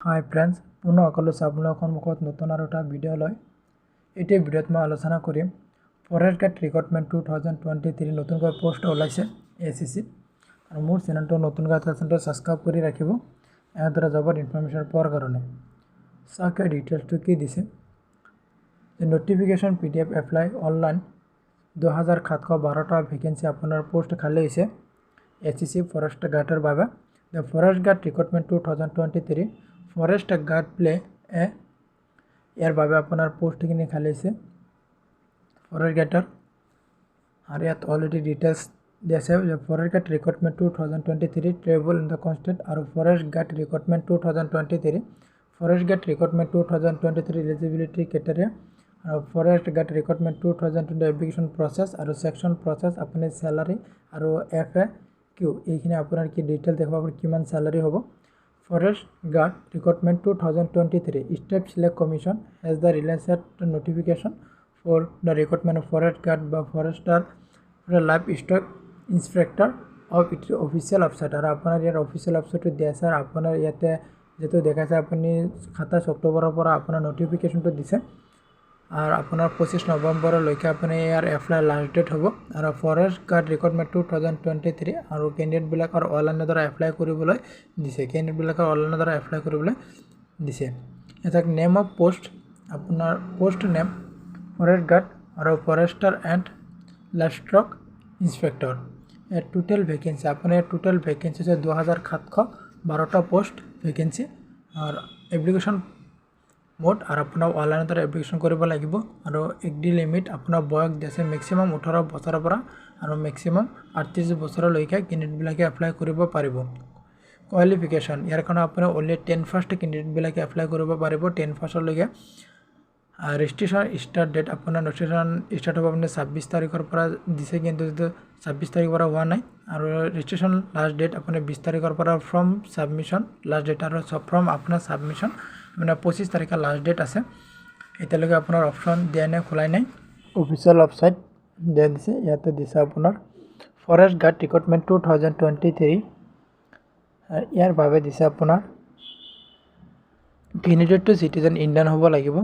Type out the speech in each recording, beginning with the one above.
হাই friends, পুনৰ সকলো আপোনালোকৰ সন্মুখত নতুন আৰু এটা ভিডিঅ' লৈ এই ভিডিঅ'ত মই আলোচনা কৰিম ফৰেষ্ট গাৰ্ড ৰিক্ৰুটমেণ্ট 2023 নতুনকৈ পোষ্ট ওলাইছে SSC আৰু মোৰ চেনেলটো নতুনকৈ চেনেলটো ছাবস্ক্ৰাইব কৰি ৰাখিব এনেদৰে জবৰ ইনফৰমেশ্যন পোৱাৰ কাৰণে। চাওক ডিটেইলছটো কি দিছে। নটিফিকেশ্যন PDF এপ্লাই অনলাইন 2712টা ভেকেঞ্চি আপোনাৰ পোষ্ট খালী হৈছে SSC ফৰেষ্ট গাৰ্ডৰ বাবে। The Forest Guard Recruitment 2023 Forest Guard Play ইয়াৰ বাবে আপোনাৰ পোষ্টখিনি খালী হৈছে ফৰেষ্ট গাৰ্ডৰ আৰু ইয়াত অলৰেডি ডিটেইলছ দিয়া আছে। Forest guard recruitment 2023 travel in the content আৰু forest guard recruitment 2023 forest guard recruitment 2023 eligibility criteria আৰু forest guard recruitment 2020 application process আৰু ছেকশ্যন প্ৰচেছ আপুনি চেলাৰী আৰু FAQ এইখিনি আপোনাৰ কি ডিটেইল দেখুৱাব আপুনি কিমান চেলাৰী হ'ব। Forest Guard Recruitment 2023 State Select Commission has the released notification for the recruitment of Forest Guard by Forester Livestock Inspector of its official website আৰু আপোনাৰ ইয়াৰ অফিচিয়েল ৱেবছাইটটো দিয়া আছে আৰু আপোনাৰ ইয়াতে যেটো দেখাইছে আপুনি 27 অক্টোবৰৰ পৰা আপোনাৰ নটিফিকেশ্যনটো দিছে আৰু আপোনাৰ 25 নৱেম্বৰলৈকে আপুনি ইয়াৰ এপ্লাই লাষ্ট ডেট হ'ব আৰু ফৰেষ্ট গাৰ্ড ৰিক্ৰুটমেণ্ট 2023 আৰু কেণ্ডিডেটবিলাকৰ অনলাইনৰ দ্বাৰা এপ্লাই কৰিবলৈ দিছে এটা নেম অফ পোষ্ট আপোনাৰ পোষ্ট নেম ফৰেষ্ট গাৰ্ড আৰু Forester and livestock inspector total vacancy আপোনাৰ টোটেল ভেকেঞ্চি আছে 2712টা পোষ্ট ভেকেঞ্চি আৰু এপ্লিকেশ্যন মোড আৰু আপোনাৰ অনলাইনৰ দ্বাৰা এপ্লিকেশ্যন কৰিব লাগিব আৰু এগ্ৰি লিমিট আপোনাৰ বয়স দিছে মেক্সিমাম 18 বছৰৰ পৰা আৰু মেক্সিমাম 38 বছৰলৈকে কেণ্ডিডেটবিলাকে এপ্লাই কৰিব পাৰিব। কোৱালিফিকেশ্যন ইয়াৰ কাৰণে আপুনি অনলি 10 ফাৰ্ষ্ট কেণ্ডিডেটবিলাকে এপ্লাই কৰিব পাৰিব 10 ফাৰ্ষ্টলৈকে। ৰেজিষ্ট্ৰেশ্যন ষ্টাৰ্ট ডেট আপোনাৰ ৰেজিষ্ট্ৰেশ্যন ষ্টাৰ্ট হ'ব আপুনি 26 তাৰিখৰ পৰা দিছে কিন্তু 26 তাৰিখৰ পৰা হোৱা নাই আৰু ৰেজিষ্ট্ৰেশ্যন লাষ্ট ডেট আপুনি 20 তাৰিখৰ পৰা ফ্ৰম ছাবমিশ্যন লাষ্ট ডেট আৰু ফ্ৰম আপোনাৰ ছাবমিশ্যন মানে 25 তাৰিখৰ লাষ্ট ডেট আছে। এতিয়ালৈকে আপোনাৰ অপশ্যন দিয়া নাই খোলাই নাই অফিচিয়েল ৱেবছাইট দিয়া দিছে ইয়াতে দিছে আপোনাৰ ফৰেষ্ট গাৰ্ড ৰিক্ৰুটমেণ্ট 2023 ইয়াৰ বাবে দিছে আপোনাৰ কেণ্ডিডেটটো চিটিজেন ইণ্ডিয়ান হ'ব লাগিব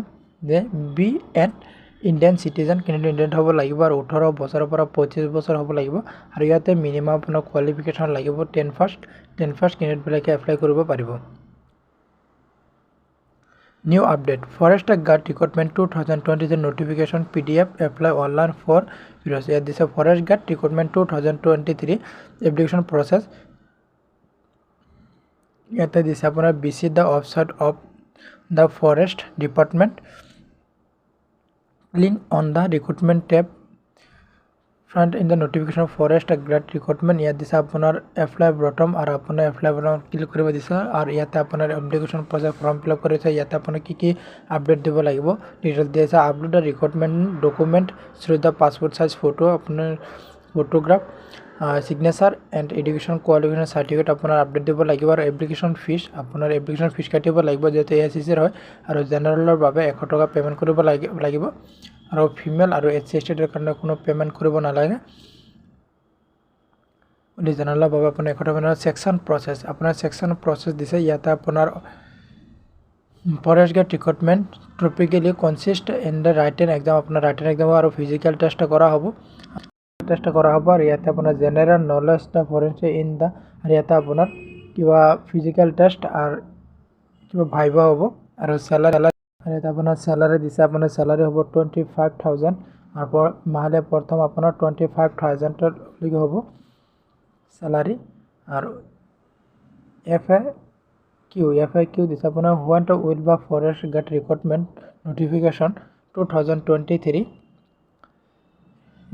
যে be and Indian citizen candidate Indian হ'ব লাগিব আৰু 18 বছৰৰ পৰা 25 বছৰ হ'ব লাগিব আৰু ইয়াতে মিনিমাম আপোনাৰ কোৱালিফিকেশ্যন লাগিব 10 ফাৰ্ষ্ট কেণ্ডিডেটবিলাকে এপ্লাই কৰিব পাৰিব। New update Forest Guard Recruitment 2023 notification PDF apply online for videos. Here this is Forest Guard Recruitment 2023 application process. Here this is visit the website of the Forest Department. Click on the recruitment tab. Front in the notification of Forest Guard Recruitment. Here this is apply bottom और अपना apply bottom click करिब दिस और याते अपना application process form fill up करिছে याते अपना की अपडेट দিব লাগিব ডিটেইলছ দিছে upload the recruitment document through the passport size photo আপোনাৰ photograph signature and education qualification certificate আপোনাৰ আপডেট দিব লাগিব আৰু এপ্লিকেশ্যন ফিজ কাটিব লাগিব যেটো SSC ৰ হয় আৰু জেনাৰেলৰ বাবে 100 টকা পেমেন্ট কৰিব লাগিব আৰু ফিমেল আৰু SC ষ্টেটৰ কাৰণে কোনো পেমেন্ট কৰিব নালাগে উনি জেনাৰেলৰ বাবে আপুনি 100 টকা সেকশন প্ৰসেছ দিছে ইয়াতে আপোনাৰ forest guard recruitment typically consist in the written exam আপোনাৰ ৰাইটেন এক্সাম আৰু ফিজিক্যাল টেষ্ট কৰা হ'ব আৰু ইয়াতে আপোনাৰ general knowledge the forest in the আৰু ইয়াতে আপোনাৰ কিবা ফিজিক্যাল টেষ্ট আৰু কিবা ভাইবা হ'ব আৰু স্যালাৰি আৰু ইয়াতে আপোনাৰ স্যালাৰি দিছে আপোনাৰ স্যালাৰি হ'ব 25000 আৰু মাহলে প্ৰথম আপোনাৰ 25000 লৈকে হ'ব স্যালাৰি আৰু FAQ দিছে আপোনাৰ হোৱাট উইল বা ফৰেষ্ট গাৰ্ড ৰিক্ৰুটমেণ্ট নটিফিকেশ্যন 2023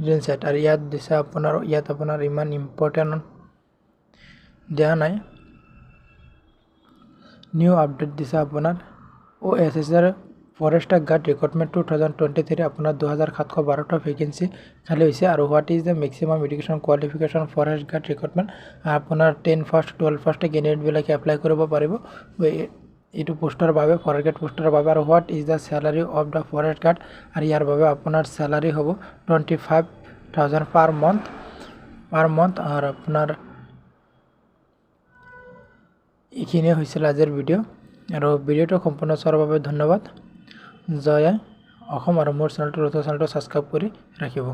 ৰিলছেট আৰু ইয়াত দিছে আপোনাৰ ইমান ইম্পৰ্টেণ্ট দিয়া নাই নিউ আপডেট দিছে আপোনাৰ SSC ফৰেষ্ট গাৰ্ড ৰিক্ৰুটমেণ্ট 2023 আপোনাৰ 2712টা ভেকেন্সি খালী হৈছে আৰু what is the maximum education qualification forest guard recruitment আপোনাৰ 10 ফাৰ্ষ্ট 12 ফাৰ্ষ্ট কেণ্ডিডেটবিলাকে এপ্লাই কৰিব পাৰিব এইটো পোষ্টৰ বাবে ফৰেষ্ট গাৰ্ড পোষ্টৰ বাবে আৰু what is the স্যালাৰি of the forest guard আৰু ইয়াৰ বাবে আপোনাৰ স্যালাৰি হ'ব 25000 পাৰ মান্থ আৰু আপোনাৰ এইখিনিয়ে হৈছিল আজিৰ ভিডিঅ' আৰু ভিডিঅ'টো সম্পূৰ্ণ চোৱাৰ বাবে ধন্যবাদ। জয় অসম আৰু মোৰ চেনেলটো ছাবস্ক্ৰাইব কৰি ৰাখিব।